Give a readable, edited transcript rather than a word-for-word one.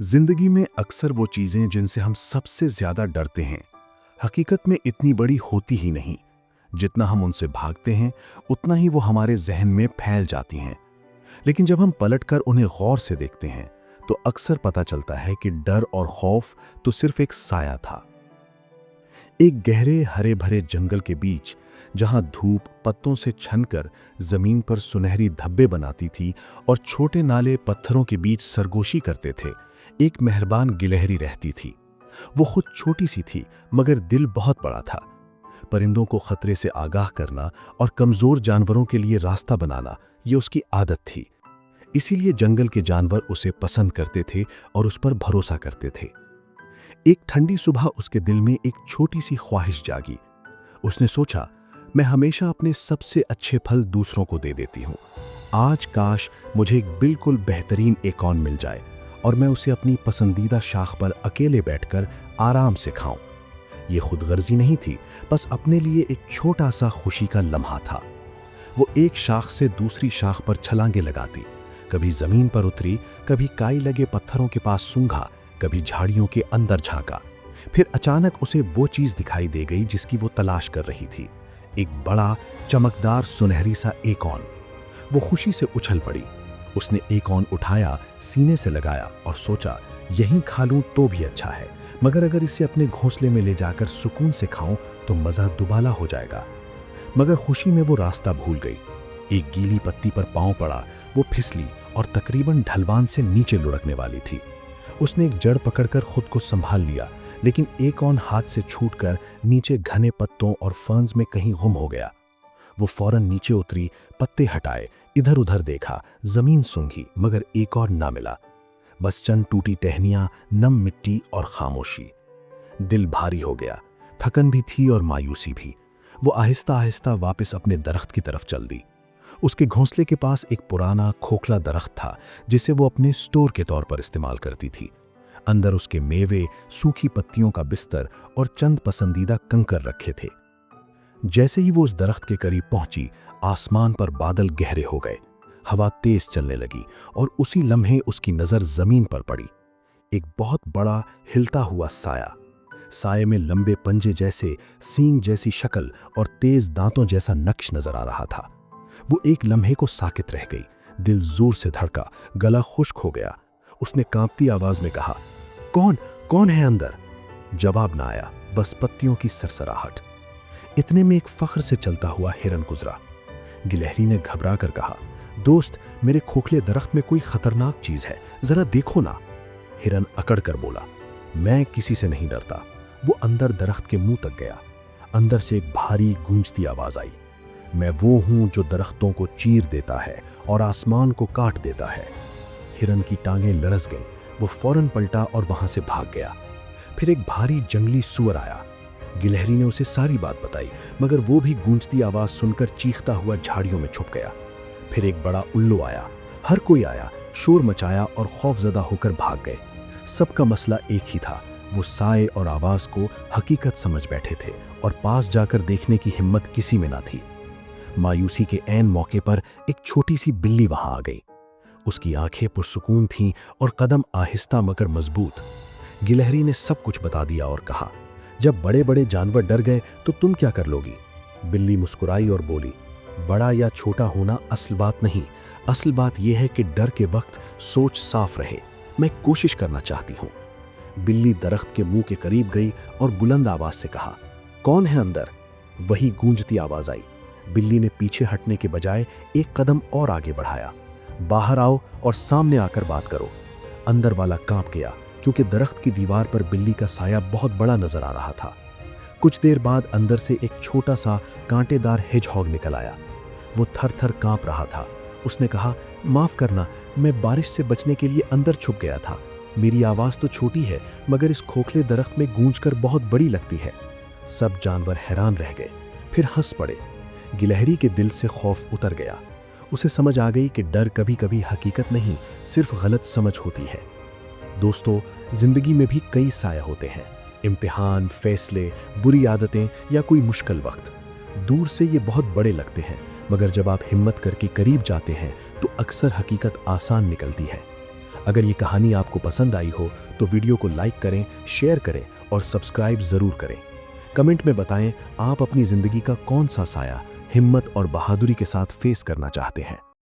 जिंदगी में अक्सर वो चीजें जिनसे हम सबसे ज्यादा डरते हैं हकीकत में इतनी बड़ी होती ही नहीं। जितना हम उनसे भागते हैं उतना ही वो हमारे जहन में फैल जाती हैं। लेकिन जब हम पलटकर उन्हें गौर से देखते हैं तो अक्सर पता चलता है कि डर और खौफ तो सिर्फ एक साया था। एक गहरे हरे भरे जंगल के बीच, जहां धूप पत्तों से छनकर जमीन पर सुनहरी धब्बे बनाती थी और छोटे नाले पत्थरों के बीच सरगोशी करते थे, एक मेहरबान गिलहरी रहती थी। वो खुद छोटी सी थी मगर दिल बहुत बड़ा था। परिंदों को खतरे से आगाह करना और कमजोर जानवरों के लिए रास्ता बनाना ये उसकी आदत थी। इसीलिए जंगल के जानवर उसे पसंद करते थे और उस पर भरोसा करते थे। एक ठंडी सुबह उसके दिल में एक छोटी सी ख्वाहिश जागी। उसने सोचा, मैं हमेशा अपने सबसे अच्छे फल दूसरों को दे देती हूँ। आज काश मुझे एक बिल्कुल बेहतरीन एकॉर्न मिल जाए और मैं उसे अपनी पसंदीदा शाख पर अकेले बैठकर आराम से खाऊं। ये खुदगर्जी नहीं थी, बस अपने लिए एक छोटा सा खुशी का लम्हा था। वो एक शाख से दूसरी शाख पर छलांगे लगाती, कभी जमीन पर उतरी, कभी काई लगे पत्थरों के पास सूंघा, कभी झाड़ियों के अंदर झांका। फिर अचानक उसे वो चीज दिखाई दे गई जिसकी वो तलाश कर रही थी, एक बड़ा चमकदार सुनहरी सा एकॉर्न। वो खुशी से उछल पड़ी। उसने एकॉर्न उठाया, सीने से लगाया और सोचा, यहीं खा लूं तो भी अच्छा है, मगर अगर इसे अपने घोंसले में ले जाकर सुकून से खाऊं तो मजा दुबाला हो जाएगा। मगर खुशी में वो रास्ता भूल गई। एक गीली पत्ती पर पांव पड़ा, वो फिसली और तकरीबन ढलवान से नीचे लुढ़कने वाली थी। उसने एक जड़ पकड़कर खुद को संभाल लिया, लेकिन एकॉर्न हाथ से छूटकर नीचे घने पत्तों और फर्न्स में कहीं गुम हो गया। वो फौरन नीचे उतरी, पत्ते हटाए, इधर उधर देखा, जमीन सूंघी, मगर एकॉर्न ना मिला। बस चंद टूटी टहनियां, नम मिट्टी और खामोशी। दिल भारी हो गया, थकन भी थी और मायूसी भी। वो आहिस्ता आहिस्ता वापस अपने दरख्त की तरफ चल दी। उसके घोंसले के पास एक पुराना खोखला दरख्त था जिसे वो अपने स्टोर के तौर पर इस्तेमाल करती थी। अंदर उसके मेवे, सूखी पत्तियों का बिस्तर और चंद पसंदीदा कंकर रखे थे। जैसे ही वो उस दरख्त के करीब पहुंची, आसमान पर बादल गहरे हो गए, हवा तेज चलने लगी और उसी लम्हे उसकी नजर जमीन पर पड़ी। एक बहुत बड़ा हिलता हुआ साया। साये में लंबे पंजे जैसे, सींग जैसी शक्ल और तेज दांतों जैसा नक्श नजर आ रहा था। वो एक लम्हे को साकित रह गई। दिल जोर से धड़का, गला खुश्क हो गया। उसने कांपती आवाज में कहा, कौन कौन है अंदर? जवाब ना आया, बस पत्तियों की सरसराहट। इतने में एक फख्र से चलता हुआ हिरन गुजरा। गिलहरी ने घबरा कर कहा, दोस्त, मेरे खोखले दरख्त में कोई खतरनाक चीज है, जरा देखो ना। हिरन अकड़ कर बोला, मैं किसी से नहीं डरता। वो अंदर दरख्त के मुंह तक गया। अंदर से एक भारी गूंजती आवाज आई, मैं वो हूं जो दरख्तों को चीर देता है और आसमान को काट देता है। हिरन की टांगें लरस गईं। वो फौरन पलटा और वहां से भाग गया। फिर एक भारी जंगली सूअर आया। गिलहरी ने उसे सारी बात बताई, मगर वो भी गूंजती आवाज सुनकर चीखता हुआ झाड़ियों में छुप गया। फिर एक बड़ा उल्लू आया। हर कोई आया, शोर मचाया और खौफजदा होकर भाग गए। सबका मसला एक ही था, वो साए और आवाज को हकीकत समझ बैठे थे और पास जाकर देखने की हिम्मत किसी में ना थी। मायूसी के ऐन मौके पर एक छोटी सी बिल्ली वहां आ गई। उसकी आंखें पुरसुकून थीं और कदम आहिस्ता मगर मजबूत। गिलहरी ने सब कुछ बता दिया और कहा, जब बड़े बड़े जानवर डर गए तो तुम क्या कर लोगी? बिल्ली मुस्कुराई और बोली, बड़ा या छोटा होना असल बात नहीं, असल बात यह है कि डर के वक्त सोच साफ रहे। मैं कोशिश करना चाहती हूँ। बिल्ली दरख्त के मुंह के करीब गई और बुलंद आवाज से कहा, कौन है अंदर? वही गूंजती आवाज आई। बिल्ली ने पीछे हटने के बजाय एक कदम और आगे बढ़ाया, बाहर आओ और सामने आकर बात करो। अंदर वाला कांप गया, क्योंकि दरख्त की दीवार पर बिल्ली का साया बहुत बड़ा नजर आ रहा था। कुछ देर बाद अंदर से एक छोटा सा कांटेदार हेजहॉग निकल आया। वो थर थर कांप रहा था। उसने कहा, माफ करना, मैं बारिश से बचने के लिए अंदर छुप गया था। मेरी आवाज तो छोटी है, मगर इस खोखले दरख्त में गूंजकर बहुत बड़ी लगती है। सब जानवर हैरान रह गए, फिर हंस पड़े। गिलहरी के दिल से खौफ उतर गया। उसे समझ आ गई कि डर कभी कभी हकीकत नहीं, सिर्फ गलत समझ होती है। दोस्तों, जिंदगी में भी कई साए होते हैं, इम्तिहान, फैसले, बुरी आदतें या कोई मुश्किल वक्त। दूर से ये बहुत बड़े लगते हैं, मगर जब आप हिम्मत करके करीब जाते हैं तो अक्सर हकीकत आसान निकलती है। अगर ये कहानी आपको पसंद आई हो तो वीडियो को लाइक करें, शेयर करें और सब्सक्राइब ज़रूर करें। कमेंट में बताएं आप अपनी ज़िंदगी का कौन सा साया हिम्मत और बहादुरी के साथ फेस करना चाहते हैं।